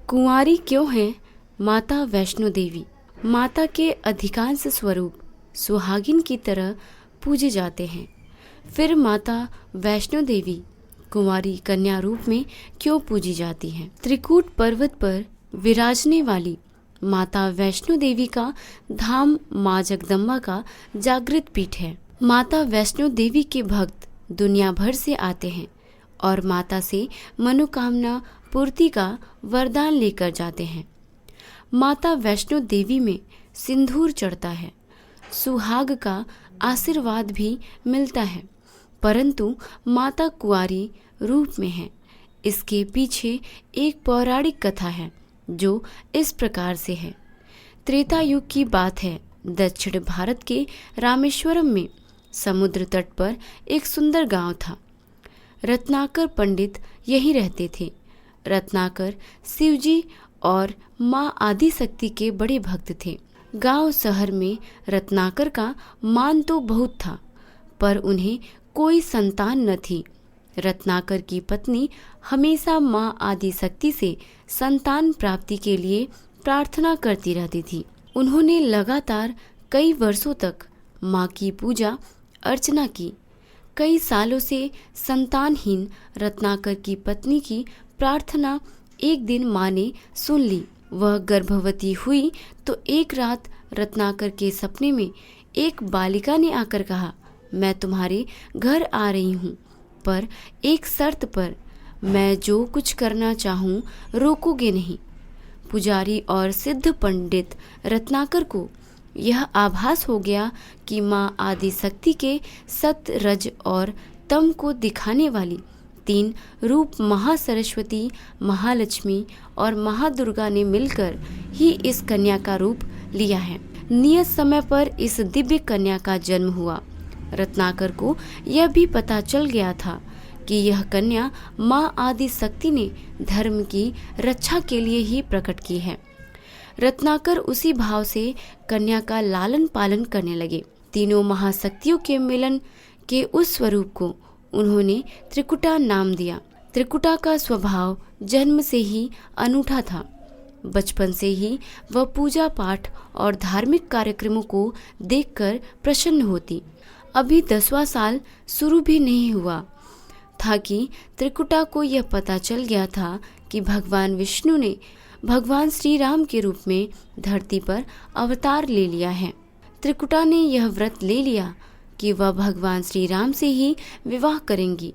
कुंवारी क्यों है माता वैष्णो देवी। माता के अधिकांश स्वरूप सुहागिन की तरह पूजे जाते हैं। फिर माता वैष्णो देवी कुंवारी कन्या रूप में क्यों पूजी जाती हैं? त्रिकूट पर्वत पर विराजने वाली माता वैष्णो देवी का धाम माँ जगदम्बा का जागृत पीठ है। माता वैष्णो देवी के भक्त दुनिया भर से आते हैं और माता से मनोकामना पूर्ति का वरदान लेकर जाते हैं। माता वैष्णो देवी में सिंदूर चढ़ता है, सुहाग का आशीर्वाद भी मिलता है, परंतु माता कुंवारी रूप में है। इसके पीछे एक पौराणिक कथा है जो इस प्रकार से है। त्रेता युग की बात है। दक्षिण भारत के रामेश्वरम में समुद्र तट पर एक सुंदर गांव था। रत्नाकर पंडित यहीं रहते थे। रत्नाकर शिवजी और माँ आदिशक्ति के बड़े भक्त थे। गांव शहर में रत्नाकर का मान तो बहुत था, पर उन्हें कोई संतान न थी। रत्नाकर की पत्नी हमेशा माँ आदिशक्ति से संतान प्राप्ति के लिए प्रार्थना करती रहती थी। उन्होंने लगातार कई वर्षों तक माँ की पूजा अर्चना की। कई सालों से संतानहीन रत्नाकर की पत्नी की प्रार्थना एक दिन माँ ने सुन ली। वह गर्भवती हुई तो एक रात रत्नाकर के सपने में एक बालिका ने आकर कहा, मैं तुम्हारे घर आ रही हूँ, पर एक शर्त पर। मैं जो कुछ करना चाहूँ रोकोगे नहीं। पुजारी और सिद्ध पंडित रत्नाकर को यह आभास हो गया कि माँ आदिशक्ति के सत्य, रज और तम को दिखाने वाली 3 रूप महासरस्वती, महालक्ष्मी और महादुर्गा ने मिलकर ही इस कन्या का रूप लिया है। नियत समय पर इस दिव्य कन्या का जन्म हुआ। रत्नाकर को यह भी पता चल गया था कि यह कन्या माँ आदिशक्ति ने धर्म की रक्षा के लिए ही प्रकट की है। रत्नाकर उसी भाव से कन्या का लालन पालन करने लगे। तीनों महाशक्तियों के मिलन के उस स्वरूप को उन्होंने त्रिकुटा नाम दिया। त्रिकुटा का स्वभाव जन्म से ही अनूठा था। बचपन से ही वह पूजा पाठ और धार्मिक कार्यक्रमों को देखकर प्रसन्न होती। अभी 10वां साल शुरू भी नहीं हुआ था कि त्रिकुटा को यह पता चल गया था कि भगवान विष्णु ने भगवान श्री राम के रूप में धरती पर अवतार ले लिया है। त्रिकुटा ने यह व्रत ले लिया कि वह भगवान श्री राम से ही विवाह करेंगी,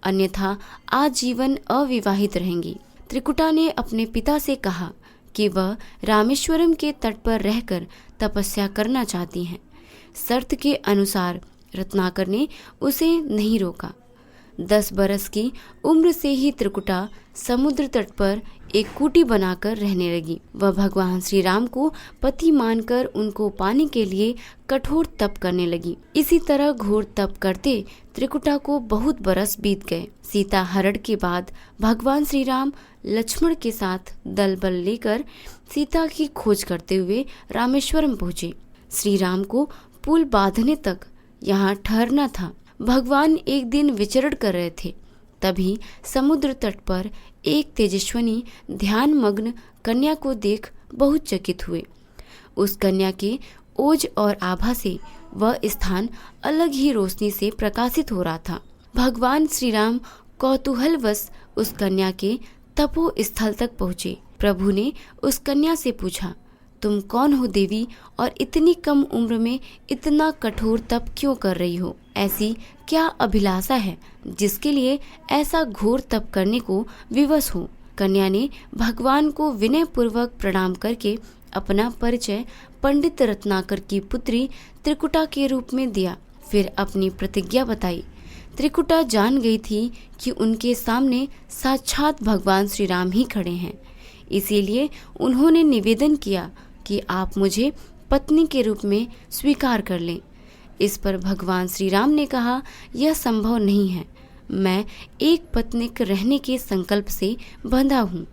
अन्यथा आजीवन अविवाहित रहेंगी। त्रिकुटा ने अपने पिता से कहा कि वह रामेश्वरम के तट पर रहकर तपस्या करना चाहती हैं। शर्त के अनुसार रत्नाकर ने उसे नहीं रोका। 10 बरस की उम्र से ही त्रिकुटा समुद्र तट पर एक कुटी बनाकर रहने लगी। वह भगवान श्री राम को पति मानकर उनको पाने के लिए कठोर तप करने लगी। इसी तरह घोर तप करते त्रिकुटा को बहुत बरस बीत गए। सीता हरण के बाद भगवान श्री राम लक्ष्मण के साथ दल बल लेकर सीता की खोज करते हुए रामेश्वरम पहुँचे। श्री राम को पुल बांधने तक यहाँ ठहरना था। भगवान एक दिन विचरण कर रहे थे, तभी समुद्र तट पर एक तेजस्विनी ध्यान मग्न कन्या को देख बहुत चकित हुए। उस कन्या के ओज और आभा से वह स्थान अलग ही रोशनी से प्रकाशित हो रहा था। भगवान श्री राम कौतूहलवश उस कन्या के तपो स्थल तक पहुँचे। प्रभु ने उस कन्या से पूछा, तुम कौन हो देवी, और इतनी कम उम्र में इतना कठोर तप क्यों कर रही हो? ऐसी क्या अभिलाषा है जिसके लिए ऐसा घोर तप करने को विवश हो? कन्या ने भगवान को विनय पूर्वक प्रणाम करके अपना परिचय पंडित रत्नाकर की पुत्री त्रिकुटा के रूप में दिया। फिर अपनी प्रतिज्ञा बताई। त्रिकुटा जान गई थी कि उनके सामने साक्षात भगवान श्री राम ही खड़े हैं, इसीलिए उन्होंने निवेदन किया कि आप मुझे पत्नी के रूप में स्वीकार कर लें। इस पर भगवान श्री राम ने कहा, यह संभव नहीं है। मैं एक पत्नीक रहने के संकल्प से बंधा हूँ।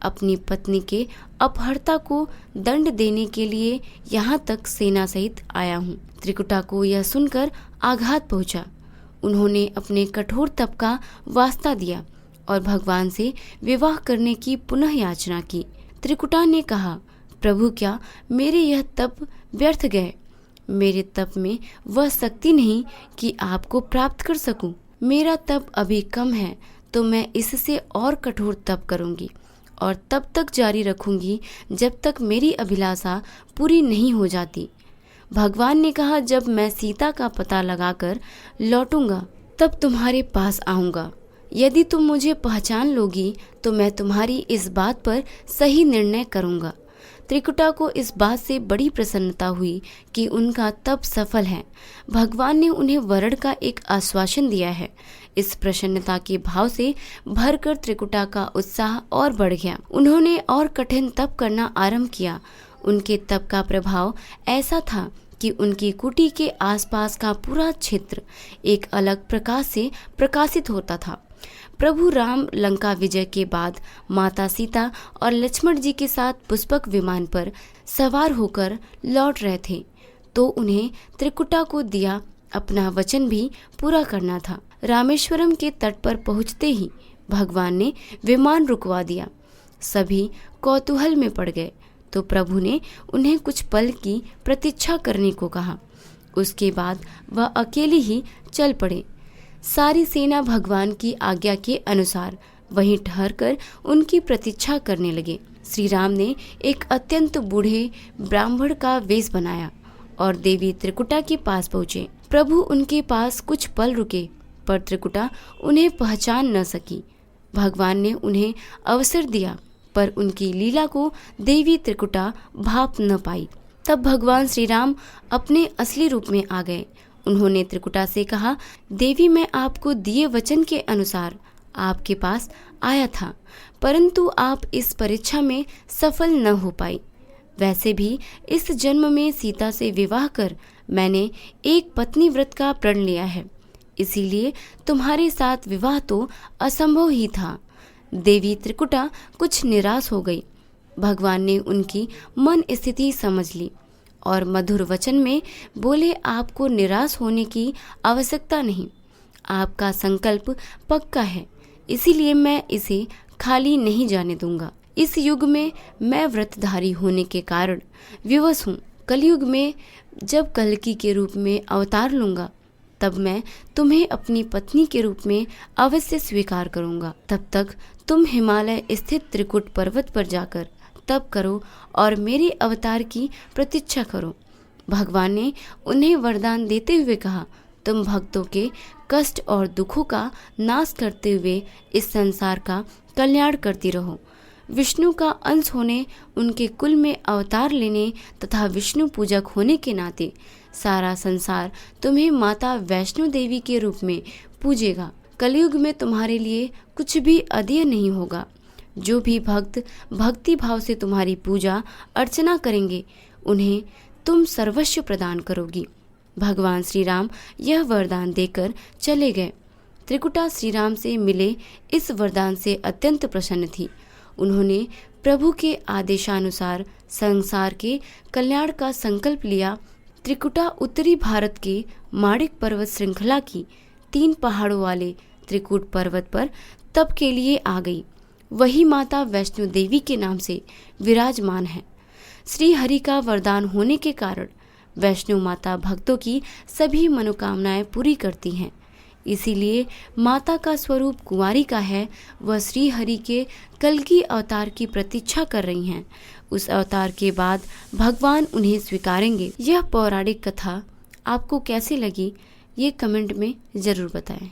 अपनी पत्नी के अपहर्ता को दंड देने के लिए यहाँ तक सेना सहित आया हूँ। त्रिकुटा को यह सुनकर आघात पहुँचा। उन्होंने अपने कठोर तप का वास्ता दिया और भगवान से विवाह करने की पुनः याचना की। त्रिकुटा ने कहा, प्रभु क्या मेरे यह तप व्यर्थ गए? मेरे तप में वह शक्ति नहीं कि आपको प्राप्त कर सकूं। मेरा तप अभी कम है तो मैं इससे और कठोर तप करूंगी और तब तक जारी रखूंगी जब तक मेरी अभिलाषा पूरी नहीं हो जाती। भगवान ने कहा, जब मैं सीता का पता लगाकर लौटूंगा तब तुम्हारे पास आऊंगा। यदि तुम मुझे पहचान लोगी तो मैं तुम्हारी इस बात पर सही निर्णय करूंगा। त्रिकुटा को इस बात से बड़ी प्रसन्नता हुई कि उनका तप सफल है। भगवान ने उन्हें वरण का एक आश्वासन दिया है। इस प्रसन्नता के भाव से भरकर त्रिकुटा का उत्साह और बढ़ गया। उन्होंने और कठिन तप करना आरंभ किया। उनके तप का प्रभाव ऐसा था कि उनकी कुटी के आसपास का पूरा क्षेत्र एक अलग प्रकाश से प्रकाशित होता था। प्रभु राम लंका विजय के बाद माता सीता और लक्ष्मण जी के साथ पुष्पक विमान पर सवार होकर लौट रहे थे तो उन्हें त्रिकुटा को दिया अपना वचन भी पूरा करना था। रामेश्वरम के तट पर पहुंचते ही भगवान ने विमान रुकवा दिया। सभी कौतूहल में पड़ गए तो प्रभु ने उन्हें कुछ पल की प्रतीक्षा करने को कहा। उसके बाद वह अकेले ही चल पड़े। सारी सेना भगवान की आज्ञा के अनुसार वहीं ठहरकर उनकी प्रतीक्षा करने लगे। श्री राम ने एक अत्यंत बूढ़े ब्राह्मण का वेश बनाया और देवी त्रिकुटा के पास पहुँचे। प्रभु उनके पास कुछ पल रुके पर त्रिकुटा उन्हें पहचान न सकी। भगवान ने उन्हें अवसर दिया पर उनकी लीला को देवी त्रिकुटा भाप न पाई। तब भगवान श्री राम अपने असली रूप में आ गए। उन्होंने त्रिकुटा से कहा, देवी मैं आपको दिए वचन के अनुसार आपके पास आया था परंतु आप इस परीक्षा में सफल न हो पाई। वैसे भी इस जन्म में सीता से विवाह कर मैंने एक पत्नी व्रत का प्रण लिया है, इसीलिए तुम्हारे साथ विवाह तो असंभव ही था। देवी त्रिकुटा कुछ निराश हो गई। भगवान ने उनकी मन स्थिति समझ ली और मधुर वचन में बोले, आपको निराश होने की आवश्यकता नहीं। आपका संकल्प पक्का है, इसीलिए मैं इसे खाली नहीं जाने दूंगा। इस युग में मैं व्रतधारी होने के कारण विवश हूँ। कलयुग में जब कल्की के रूप में अवतार लूंगा तब मैं तुम्हें अपनी पत्नी के रूप में अवश्य स्वीकार करूंगा। तब तक तुम हिमालय स्थित त्रिकुट पर्वत पर जाकर तप करो और मेरे अवतार की प्रतीक्षा करो। भगवान ने उन्हें वरदान देते हुए कहा, तुम भक्तों के कष्ट और दुखों का नाश करते हुए इस संसार का कल्याण करती रहो। विष्णु का अंश होने, उनके कुल में अवतार लेने तथा विष्णु पूजक होने के नाते सारा संसार तुम्हें माता वैष्णो देवी के रूप में पूजेगा। कलयुग में तुम्हारे लिए कुछ भी अदेय नहीं होगा। जो भी भक्त भक्ति भाव से तुम्हारी पूजा अर्चना करेंगे उन्हें तुम सर्वस्व प्रदान करोगी। भगवान श्री राम यह वरदान देकर चले गए। त्रिकुटा श्री राम से मिले इस वरदान से अत्यंत प्रसन्न थी। उन्होंने प्रभु के आदेशानुसार संसार के कल्याण का संकल्प लिया। त्रिकुटा उत्तरी भारत के माणिक पर्वत श्रृंखला की 3 पहाड़ों वाले त्रिकुट पर्वत पर तप के लिए आ गई। वही माता वैष्णो देवी के नाम से विराजमान है। श्री हरि का वरदान होने के कारण वैष्णो माता भक्तों की सभी मनोकामनाएं पूरी करती हैं। इसीलिए माता का स्वरूप कुंवारी का है। वह श्री हरि के कल्कि अवतार की प्रतीक्षा कर रही हैं। उस अवतार के बाद भगवान उन्हें स्वीकारेंगे। यह पौराणिक कथा आपको कैसी लगी ये कमेंट में ज़रूर बताएं।